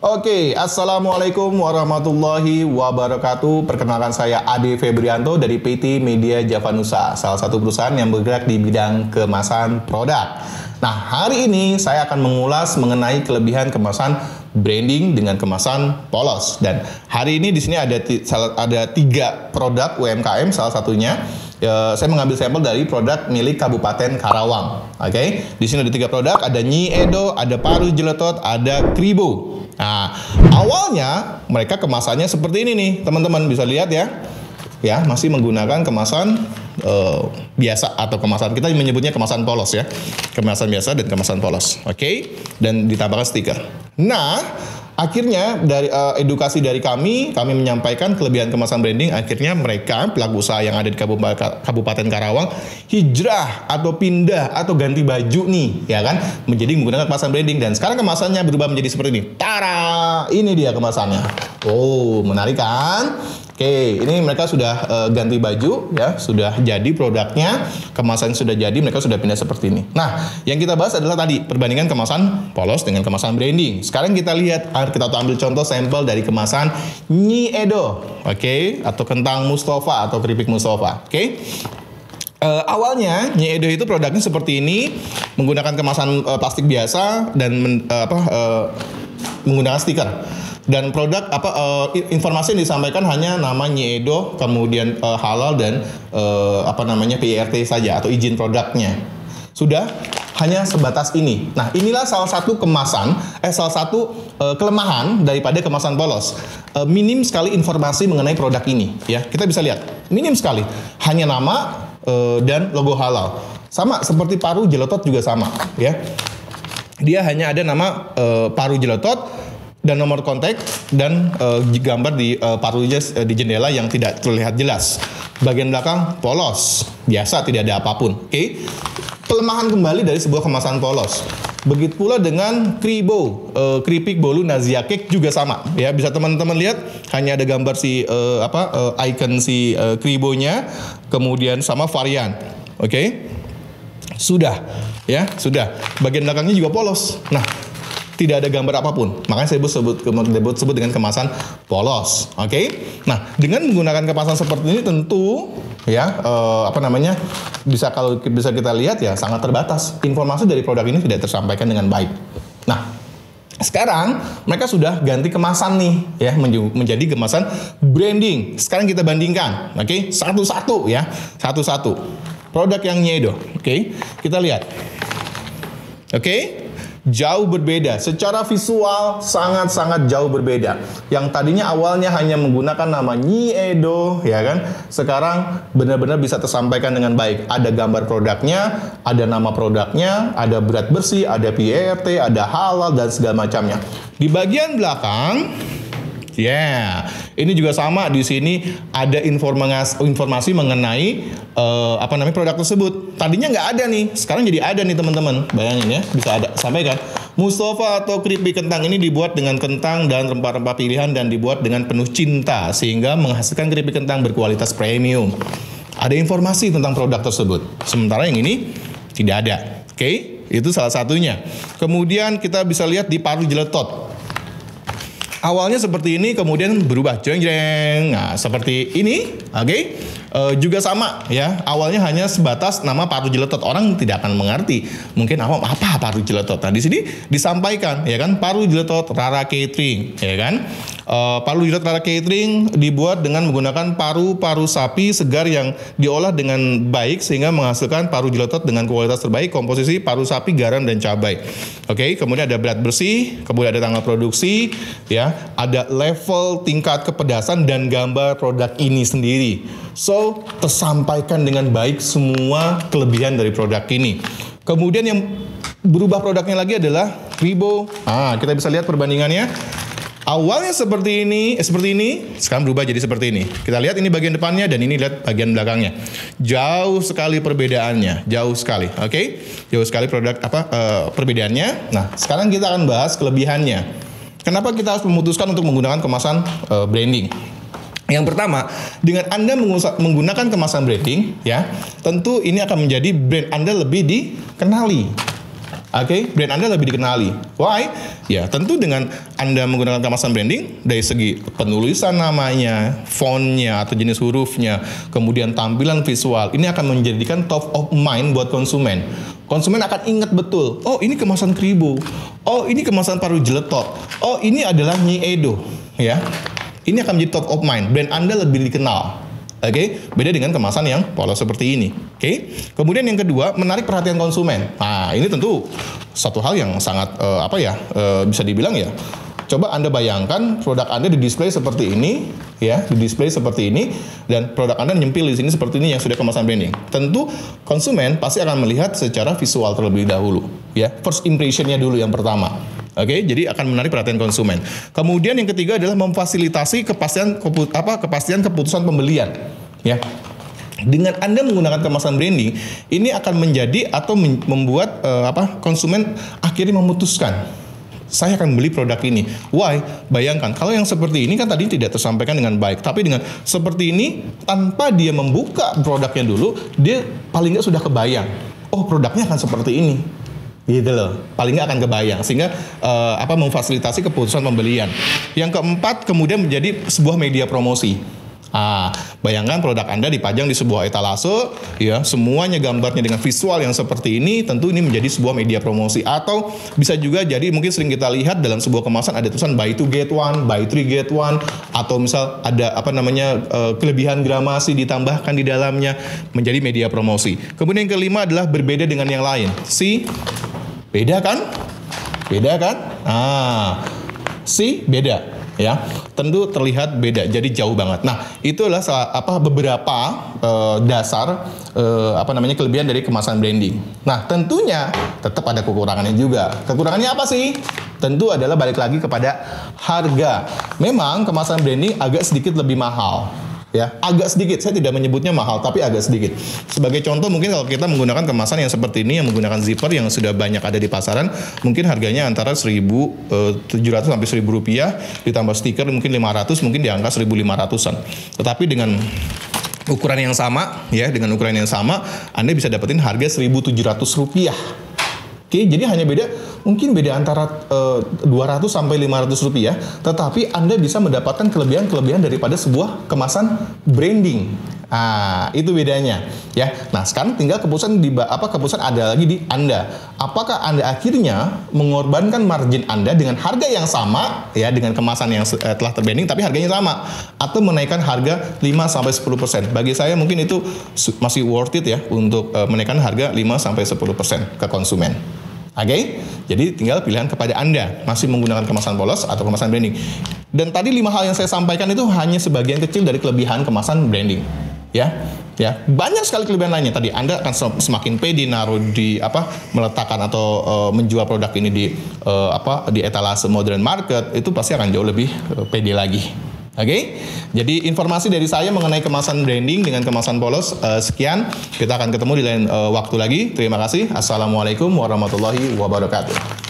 Oke, Assalamualaikum warahmatullahi wabarakatuh. Perkenalkan saya Ade Febrianto dari PT Media Javanusa, salah satu perusahaan yang bergerak di bidang kemasan produk. Nah, hari ini saya akan mengulas mengenai kelebihan kemasan branding dengan kemasan polos. Dan hari ini di sini ada 3 produk UMKM, salah satunya saya mengambil sampel dari produk milik Kabupaten Karawang. Oke, di sini ada 3 produk, ada Nyi Edo, ada Paru Jeletot, ada Kribo. Nah, awalnya mereka kemasannya seperti ini nih, teman-teman bisa lihat ya. Ya, masih menggunakan kemasan biasa atau kemasan, kita menyebutnya kemasan polos ya. Kemasan biasa dan kemasan polos. Oke, dan ditambahkan stiker. Nah, akhirnya dari edukasi dari kami menyampaikan kelebihan kemasan branding. Akhirnya mereka pelaku usaha yang ada di Kabupaten Karawang hijrah atau pindah atau ganti baju nih, ya kan, menjadi menggunakan kemasan branding. Dan sekarang kemasannya berubah menjadi seperti ini. Tara, ini dia kemasannya. Oh, menarik kan? Oke, ini mereka sudah ganti baju ya, sudah jadi produknya, kemasan sudah jadi, mereka sudah pindah seperti ini. Nah, yang kita bahas adalah tadi perbandingan kemasan polos dengan kemasan branding. Sekarang kita lihat, kita ambil contoh sampel dari kemasan Nyi Edo, oke, atau kentang Mustafa atau keripik Mustafa, oke. Awalnya Nyi Edo itu produknya seperti ini, menggunakan kemasan plastik biasa dan menggunakan stiker. Dan produk informasi yang disampaikan hanya nama Nyi Edo, kemudian halal dan PIRT saja atau izin produknya. Sudah hanya sebatas ini. Nah, inilah salah satu kelemahan daripada kemasan polos. Minim sekali informasi mengenai produk ini ya. Kita bisa lihat, minim sekali. Hanya nama dan logo halal. Sama seperti Paru Jeletot juga sama ya. Dia hanya ada nama Paru Jeletot dan nomor kontak dan gambar di parunya di jendela yang tidak terlihat jelas. Bagian belakang polos, biasa, tidak ada apapun. Oke. Kelemahan kembali dari sebuah kemasan polos. Begitu pula dengan Kribo, keripik bolu Nazia Cake juga sama. Ya, bisa teman-teman lihat, hanya ada gambar icon si Kribonya, kemudian sama varian. Oke. Sudah, ya, sudah. Bagian belakangnya juga polos. Nah, tidak ada gambar apapun, makanya saya sebut dengan kemasan polos. Oke. Nah, dengan menggunakan kemasan seperti ini tentu ya bisa kita lihat ya sangat terbatas. Informasi dari produk ini tidak tersampaikan dengan baik. Nah, sekarang mereka sudah ganti kemasan nih ya, menjadi kemasan branding. Sekarang kita bandingkan, oke, satu-satu ya, satu-satu. Produk yang Nyi Edo, oke, kita lihat, oke. Jauh berbeda, secara visual sangat-sangat jauh berbeda. Yang tadinya awalnya hanya menggunakan nama Nyi Edo, ya kan? Sekarang benar-benar bisa tersampaikan dengan baik. Ada gambar produknya, ada nama produknya, ada berat bersih, ada PIRT, ada halal dan segala macamnya. Di bagian belakang, ini juga sama. Di sini ada informasi mengenai produk tersebut. Tadinya nggak ada nih, sekarang jadi ada nih teman-teman. Bayangin ya, bisa ada. Sampaikan, Mustafa atau keripik kentang ini dibuat dengan kentang dan rempah-rempah pilihan dan dibuat dengan penuh cinta sehingga menghasilkan keripik kentang berkualitas premium. Ada informasi tentang produk tersebut. Sementara yang ini tidak ada. Oke, itu salah satunya. Kemudian kita bisa lihat di Paru Jeletot. Awalnya seperti ini, kemudian berubah jeng-jeng. Nah, seperti ini, oke. Juga sama ya. Awalnya hanya sebatas nama Paru Jeletot. Orang tidak akan mengerti. Mungkin apa Paru Jeletot. Nah, di sini disampaikan ya kan, Paru Jeletot Rara Catering, ya kan. Paru Jeletot Rara Catering dibuat dengan menggunakan paru sapi segar yang diolah dengan baik sehingga menghasilkan paru jeletot dengan kualitas terbaik, komposisi paru sapi, garam dan cabai. Oke, kemudian ada berat bersih, kemudian ada tanggal produksi, ya, ada level tingkat kepedasan dan gambar produk ini sendiri. So, tersampaikan dengan baik semua kelebihan dari produk ini. Kemudian yang berubah produknya lagi adalah Kribo. Kita bisa lihat perbandingannya. Awalnya seperti ini, sekarang berubah jadi seperti ini. Kita lihat ini bagian depannya dan ini lihat bagian belakangnya. Jauh sekali perbedaannya, jauh sekali, oke? Jauh sekali perbedaannya. Nah, sekarang kita akan bahas kelebihannya. Kenapa kita harus memutuskan untuk menggunakan kemasan branding? Yang pertama, dengan Anda menggunakan kemasan branding, ya, tentu ini akan menjadi brand Anda lebih dikenali. Oke, brand Anda lebih dikenali. Why? Ya, tentu dengan Anda menggunakan kemasan branding, dari segi penulisan namanya, fontnya atau jenis hurufnya, kemudian tampilan visual, ini akan menjadikan top of mind buat konsumen. Konsumen akan ingat betul, oh ini kemasan Kribo, oh ini kemasan Paru Jeletot, oh ini adalah Nyi Edo, ya. Ini akan menjadi top of mind, brand Anda lebih dikenal. Oke, beda dengan kemasan yang polos seperti ini. Oke, kemudian yang kedua, menarik perhatian konsumen. Nah, ini tentu satu hal yang sangat bisa dibilang ya. Coba Anda bayangkan produk Anda di display seperti ini, ya, di display seperti ini, dan produk Anda nyempil di sini seperti ini yang sudah kemasan branding. Tentu konsumen pasti akan melihat secara visual terlebih dahulu, ya. First impression-nya dulu yang pertama. Oke, jadi akan menarik perhatian konsumen. Kemudian yang ketiga adalah memfasilitasi kepastian keputusan pembelian, ya. Dengan Anda menggunakan kemasan branding, ini akan menjadi atau membuat konsumen akhirnya memutuskan, saya akan beli produk ini. Why? Bayangkan, kalau yang seperti ini kan tadi tidak tersampaikan dengan baik, tapi dengan seperti ini, tanpa dia membuka produknya dulu, dia paling nggak sudah kebayang, oh produknya akan seperti ini. Gitu loh, paling nggak akan kebayang, sehingga memfasilitasi keputusan pembelian. Yang keempat, kemudian menjadi sebuah media promosi. Bayangkan produk Anda dipajang di sebuah etalase, ya, semuanya gambarnya dengan visual yang seperti ini, tentu ini menjadi sebuah media promosi. Atau bisa juga jadi mungkin sering kita lihat dalam sebuah kemasan ada tulisan buy 2 get 1, buy 3 get 1, atau misal ada kelebihan gramasi ditambahkan di dalamnya, menjadi media promosi. Kemudian yang kelima adalah berbeda dengan yang lain. Beda kan? Beda kan? Beda, ya. Tentu terlihat beda, jadi jauh banget. Nah, itu adalah beberapa dasar kelebihan dari kemasan branding. Nah, tentunya tetap ada kekurangannya juga. Kekurangannya apa sih? Tentu adalah balik lagi kepada harga. Memang kemasan branding agak sedikit lebih mahal. Ya, agak sedikit, saya tidak menyebutnya mahal, tapi agak sedikit. Sebagai contoh, mungkin kalau kita menggunakan kemasan yang seperti ini, yang menggunakan zipper yang sudah banyak ada di pasaran, mungkin harganya antara 1.700 sampai 1.000 rupiah, ditambah stiker mungkin 500, mungkin di angka 1.500-an. Tetapi dengan ukuran yang sama, ya, dengan ukuran yang sama, Anda bisa dapetin harga 1.700 rupiah. Oke, jadi hanya mungkin beda antara 200 sampai 500 rupiah, tetapi Anda bisa mendapatkan kelebihan-kelebihan daripada sebuah kemasan branding. Itu bedanya, ya. Nah, sekarang tinggal keputusan ada lagi di Anda. Apakah Anda akhirnya mengorbankan margin Anda dengan harga yang sama, ya, dengan kemasan yang telah terbranding tapi harganya sama, atau menaikkan harga 5 sampai 10%. Bagi saya mungkin itu masih worth it, ya, untuk menaikkan harga 5 sampai 10% ke konsumen. Oke, jadi tinggal pilihan kepada Anda, masih menggunakan kemasan polos atau kemasan branding. Dan tadi 5 hal yang saya sampaikan itu hanya sebagian kecil dari kelebihan kemasan branding. Ya, banyak sekali kelebihan lainnya. Tadi Anda akan semakin pede meletakkan atau menjual produk ini di etalase modern market, itu pasti akan jauh lebih pede lagi. Oke, jadi informasi dari saya mengenai kemasan branding dengan kemasan polos sekian. Kita akan ketemu di lain waktu lagi. Terima kasih. Assalamualaikum warahmatullahi wabarakatuh.